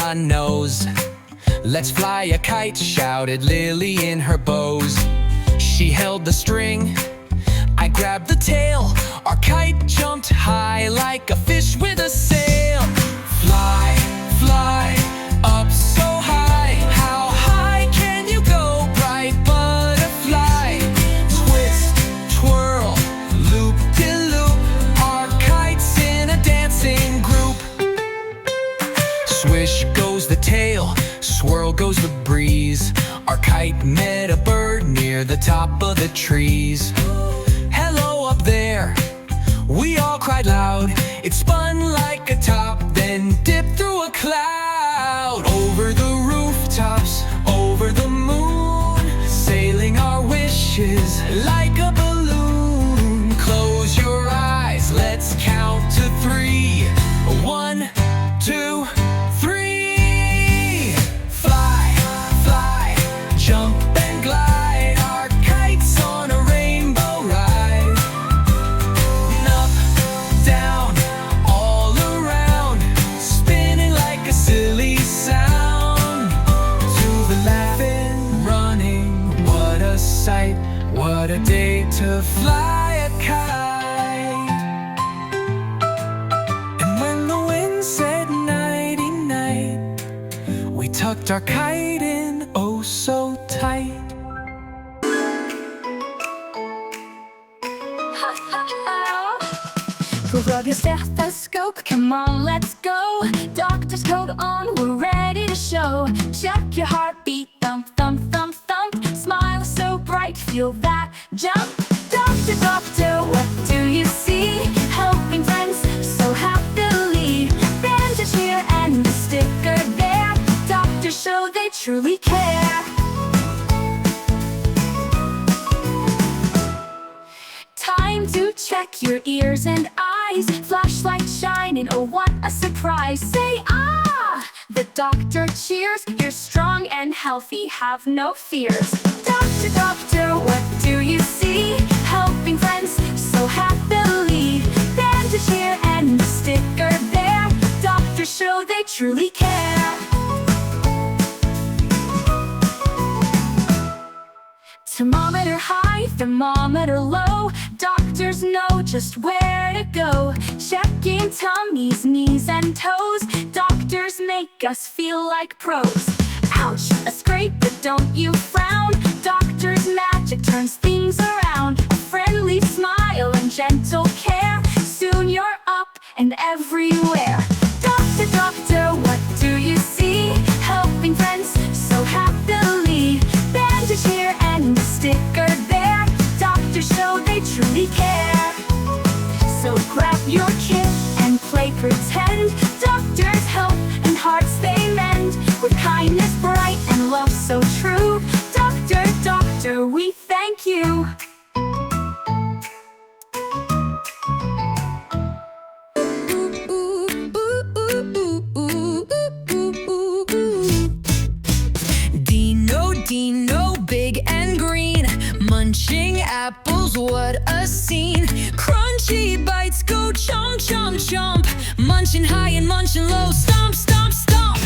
my nose. Let's fly a kite, shouted Lily in her bows. She held the string, I grabbed the tail. Our kite jumped high like a fish with a sail. Fly, fly, up so high. How high can you go, bright butterfly? Twist, twirl, loop-de-loop. Our kite's in a dancing group. Swish goes the tail, swirl goes the breeze. Our kite met a bird near the top of the trees. Hello up there, we all cried loud. It spun like a top, then dipped through a cloud. Over the rooftops, over the moon, sailing our wishes like a balloon. Close your eyes, let's count to 3. 1, 2, 3. Fly, fly, jump and glide. Our kite's on a rainbow ride. Up, down, all around, spinning like a silly sound. To the laughing, running, what a sight, what a day to fly a kite. And when the wind said nighty-night, we tucked our kite in oh so tight. Pull up your stethoscope, come on, let's go. Doctor's coat on, we're ready to show. Check your heartbeat, thump, thump, thump, thump. Smile so bright, feel that jump. Doctor, doctor, what do you see? Helping friends so happily. Bandage here and a sticker there. Doctors show they truly care. Time to check your ears and eyes. Flashlight shining, oh what a surprise. Say ah! The doctor cheers. You're strong and healthy, have no fears. Doctor, doctor, what do you see? Helping friends so happily. Bandage here and a sticker there. Doctors show they truly care. Thermometer high, thermometer low. Doctors know just where to go. Checking tummies, knees and toes. Doctors make us feel like pros. Ouch, a scrape, but don't you frown. Doctors' magic turns things around. A friendly smile and gentle care. Soon you're up and everywhere. Doctor, doctor, what do you see? Helping friends so happily. Bandage here and a sticker there. Doctors show they truly care. So grab your kit and play pretend. Doctors help and hearts they mend. With kindness bright and love so true. Doctor, doctor, we thank you. Dino, big and green, munching apples, what a scene. Crunchy bites go chomp, chomp, chomp. Munching high and munching low, stomp, stomp, stomp.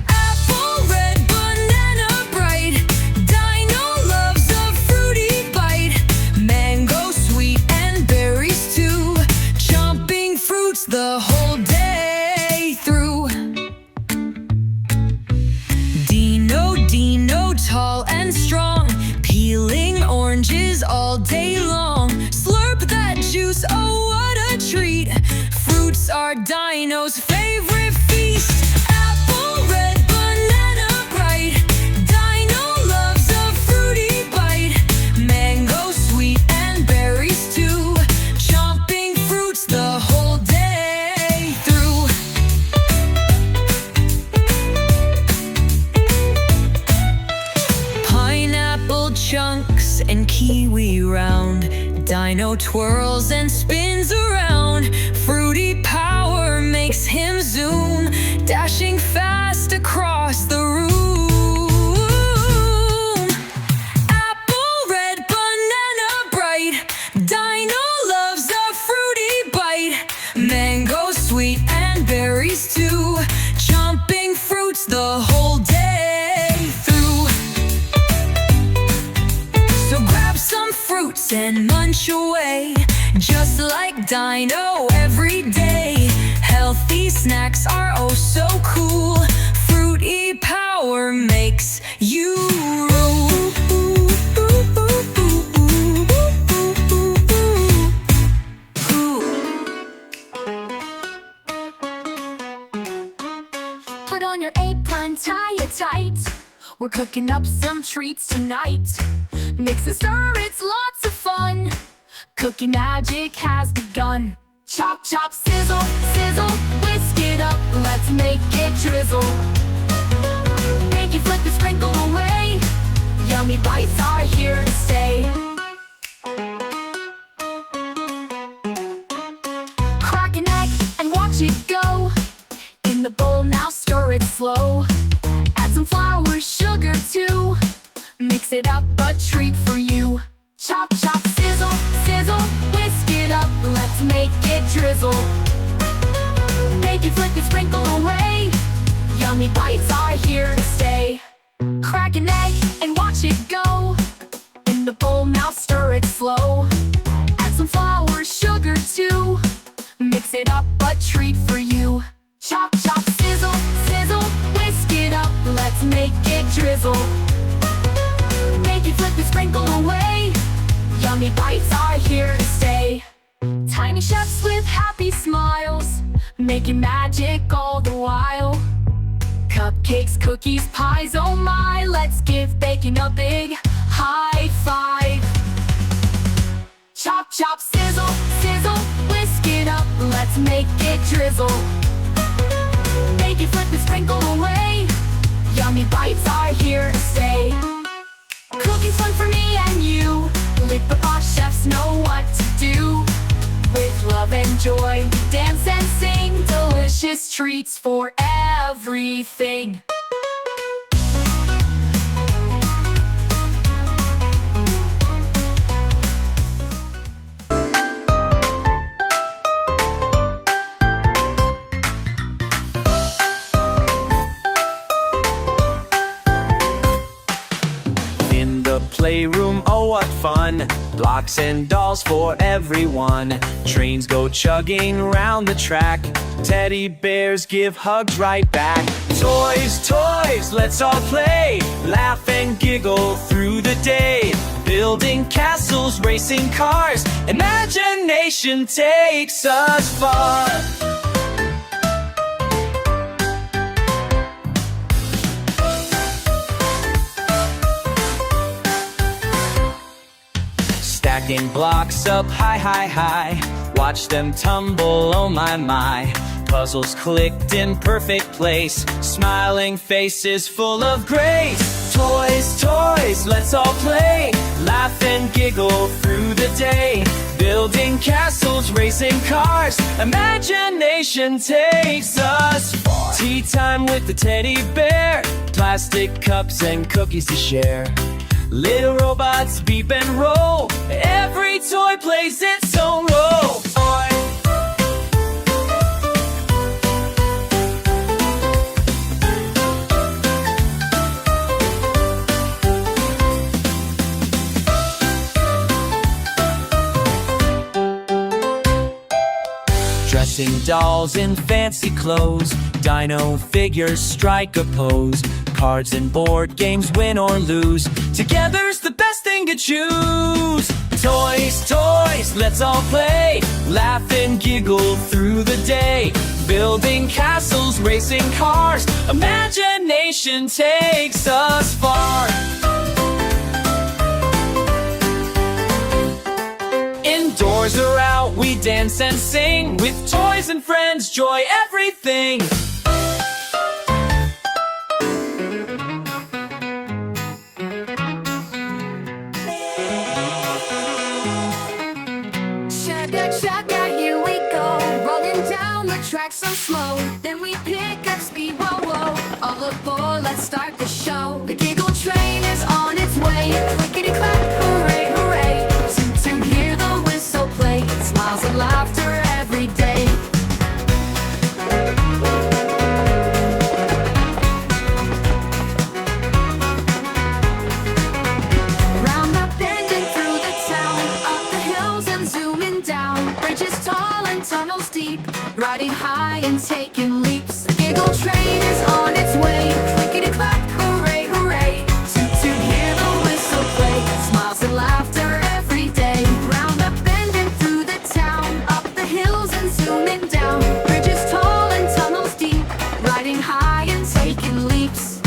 Apple red, banana bright. Dino loves a fruity bite. Mango sweet and berries too. Chomping fruits the whole day through. Dino, tall and strong, peeling oranges all day long. Slurp that juice, oh what a treat. Fruits are Dino's favorite feast. Apple red, banana bright. Dino loves a fruity bite. Mango sweet and berries too. Chomping fruits the whole day through. Pineapple chunks and kiwi round. Dino twirls and spins around. Fruity power makes him zoom, dashing fast across the room. Apple red, banana bright. Dino loves a fruity bite. Mango sweet and berries too. Chomping fruits the tops and munch away. Just like Dino every day. Healthy snacks are oh so cool. Fruity power makes you rule. Put on your apron, tie it tight. We're cooking up some treats tonight. Mix and stir, it's lots of fun. Cookie magic has begun. Chop, chop, sizzle, sizzle, whisk it up, let's make it drizzle. Make it flip and sprinkle away. Yummy bites are here to stay. Crack an egg and watch it go. In the bowl now, stir it slow. Add some flour, sugar too. Mix it up, a treat for you. Chop, chop, sizzle, sizzle, whisk it up, let's make it drizzle. Make it flip and sprinkle away. Yummy bites are here to stay. Crack an egg and watch it go. In the bowl now, stir it slow. Add some flour, sugar too. Mix it up, a treat for you. Chop, chop, sizzle, sizzle, whisk it up, let's make it drizzle. Make it flip and sprinkle away. Yummy bites are here to stay. Tiny chefs with happy smiles, making magic all the while. Cupcakes, cookies, pies, oh my, let's give baking a big high five. Chop, chop, sizzle, sizzle, whisk it up, let's make it drizzle. Make it flip and sprinkle away. Yummy bites are here to stay. Cooking's fun for me and you. Lipapaa chefs know what to do. With love and joy, dance and sing. Delicious treats for everything. Playroom, oh what fun. Blocks and dolls for everyone. Trains go chugging round the track. Teddy bears give hugs right back. Toys, toys, let's all play. Laugh and giggle through the day. Building castles, racing cars. Imagination takes us far. Stacking blocks up high, high, high. Watch them tumble, oh my, my. Puzzles clicked in perfect place. Smiling faces full of grace. Toys, toys, let's all play. Laugh and giggle through the day. Building castles, racing cars. Imagination takes us far. Tea time with the teddy bear. Plastic cups and cookies to share. Little robots beep and roll. Every toy plays its own role. Dressing dolls in fancy clothes. Dino figures strike a pose. Cards and board games win or lose. Together's the best thing to choose. Toys, toys, let's all play. Laugh and giggle through the day. Building castles, racing cars. Imagination takes us far. Indoors or out, we dance and sing. With toys and friends, joy everything. Shaka, here we go. Rolling down the track so slow. Then we pick up speed, whoa, whoa. All aboard, let's start the show. The Giggle train is on its way. Clickety clack, hooray, hooray. To hear the whistle play. Smiles and laughter every day. Round the bend and through the town. and taking leaps. The giggle train is on its way. Clickety-clack, hooray, hooray. Toot toot, hear the whistle play. Smiles and laughter every day. Round up bend and through the town, up the hills and zooming down. Bridges tall and tunnels deep, riding high and taking leaps.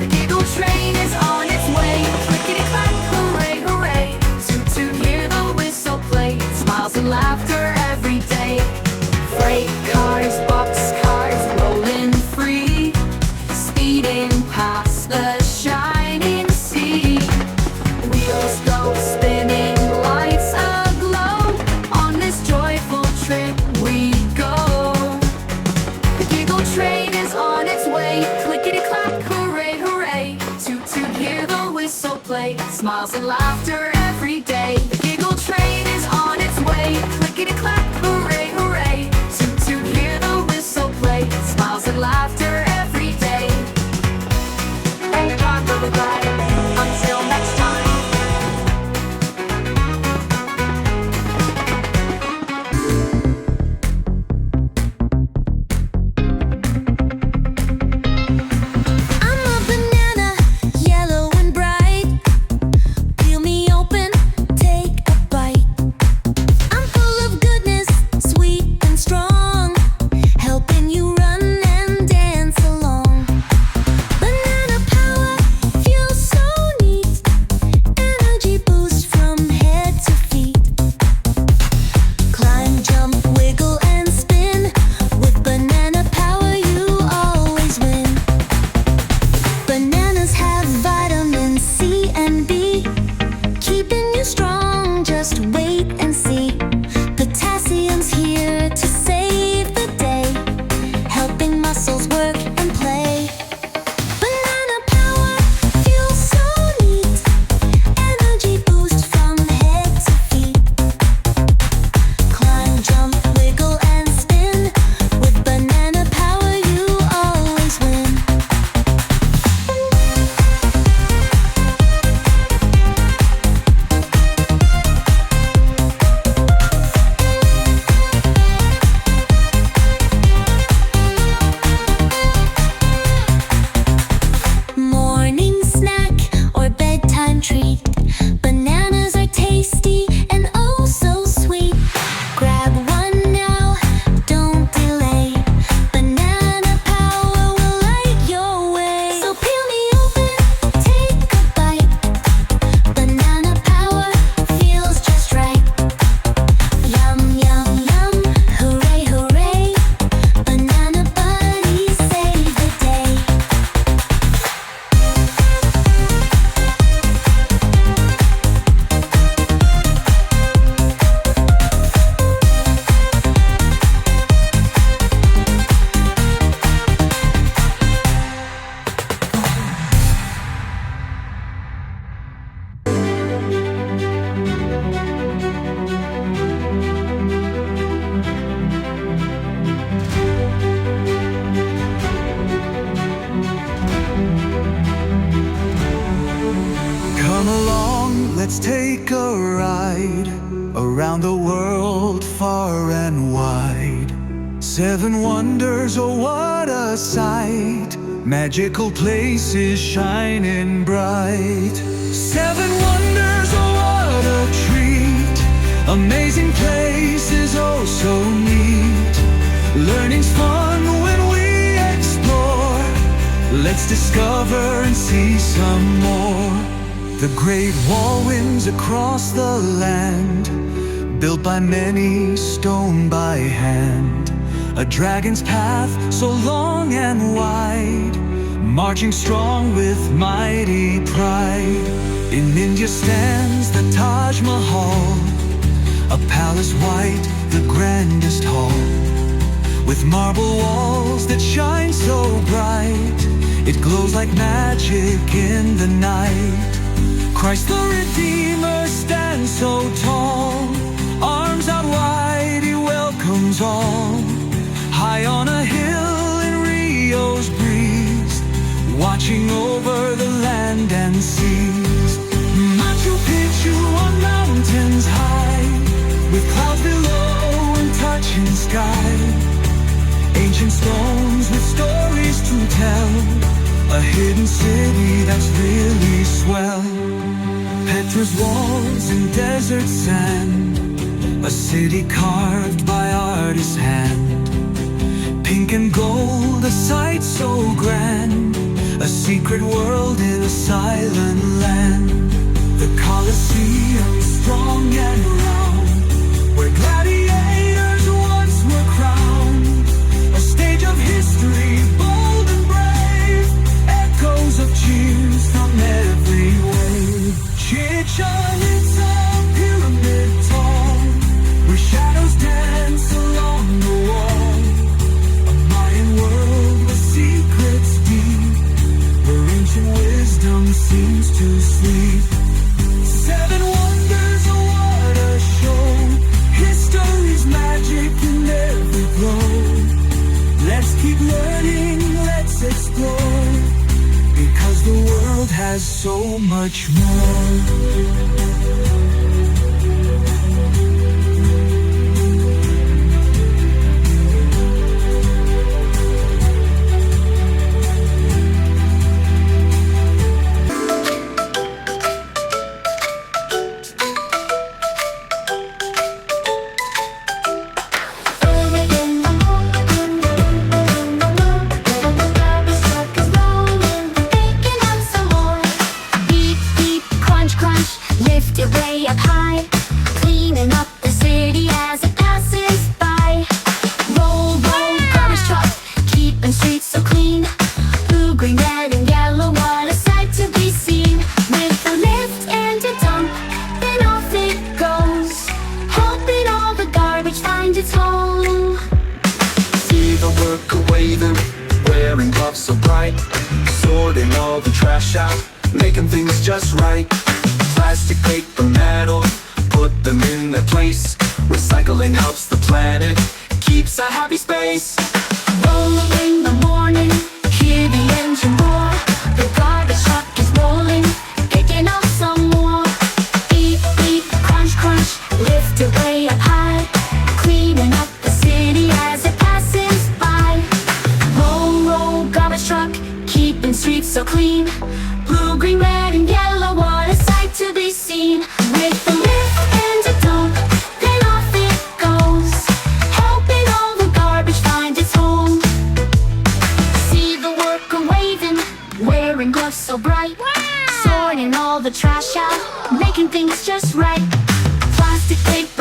The giggle train is on its way. Clickety-clack, hooray, hooray. Toot toot, hear the whistle play. Smiles and laughter every day. Freight cars, boxcars, rolling free, speeding past the shining sea. Wheels go spinning, lights aglow. On this joyful trip we go. The giggle train is on its way. Clickety-clack, hooray, hooray. Toot toot, hear the whistle play. Smiles and laughter every day. The giggle train is on its way. Clickety-clack, hooray, hooray. Toot toot, hear the whistle play. Smiles and laughter every day. Thank God for the ride. Until next time. I'm a banana, yellow and bright. Peel me open, take a bite. I'm full of goodness, sweet and strong, helping you run and dance along. Banana power feels so neat, energy boost from head to feet. Climb, jump, wiggle and spin. With banana power you always win. Bananas have vitamin C and B, keeping you strong, just wait and see. Potassium's here to save the day, helping muscles work and play. Banana power feels so neat, energy boost from head to feet. Climb, jump, wiggle and spin. With banana power you always win. Morning snack or bedtime treat. Bananas are tasty and oh so sweet. Grab one now, don't delay. Banana power will light your way. So peel me open, take a bite. Banana power feels just right. Yum, yum, yum, hooray, hooray. Banana buddies save the day. Come along, let's take a ride around the world far and wide. 7 wonders, oh what a sight. Magical places shining bright. 7 wonders, oh what a treat. Amazing places, oh so neat. Learning's fun when we explore. Let's discover and see some more. The great wall winds across the land, built by many, stone by hand. A dragon's path so long and wide, marching strong with mighty pride. In India stands the Taj Mahal, a palace white, the grandest hall, with marble walls that shine so bright. It glows like magic in the night. Christ the Redeemer stands so tall, arms out wide, he welcomes all. High on a hill in Rio's breeze, watching over the land and seas. Machu Picchu on mountains high, with clouds below and touching sky. hidden city that's really swell. Petra's walls in desert sand, a city carved by artist's hand. Pink and gold, a sight so grand, a secret world in a silent land. The Colosseum, strong and round, where gladiators once were crowned. A stage of history, bold and brave, echoes of cheers from every wave. Chichen Itza, pyramid tall, where shadows dance along the wall. A Mayan world with secrets deep, where ancient wisdom seems to sleep. Seven wonders, oh what a show, history's magic in every glow. Let's keep learning, let's explore, because the world has so much more. Lift it way up high, cleaning up the city as it passes by. Roll, roll, garbage truck, keeping streets so clean. Blue, green, red, and yellow, what a sight to be seen. With a lift and a dump, then off it goes, hoping all the garbage finds its home. See the worker waving, wearing gloves so bright, sorting all the trash out, making things just right. Plastic, paper, metal, put them in their place. Recycling helps the planet, keeps a happy space. Rolling in the morning, hear the engine roar. The garbage truck is rolling, picking up some more. Beep, beep, crunch, crunch, lift it way up high, cleaning up the city as it passes by. Roll, roll, garbage truck, keeping streets so clean. Blue, green, red, and yellow, what a sight to be seen. With the lift and a dump, then off it goes, helping all the garbage find its home. See the worker waving, wearing gloves so bright, sorting all the trash out, making things just right. Plastic, paper,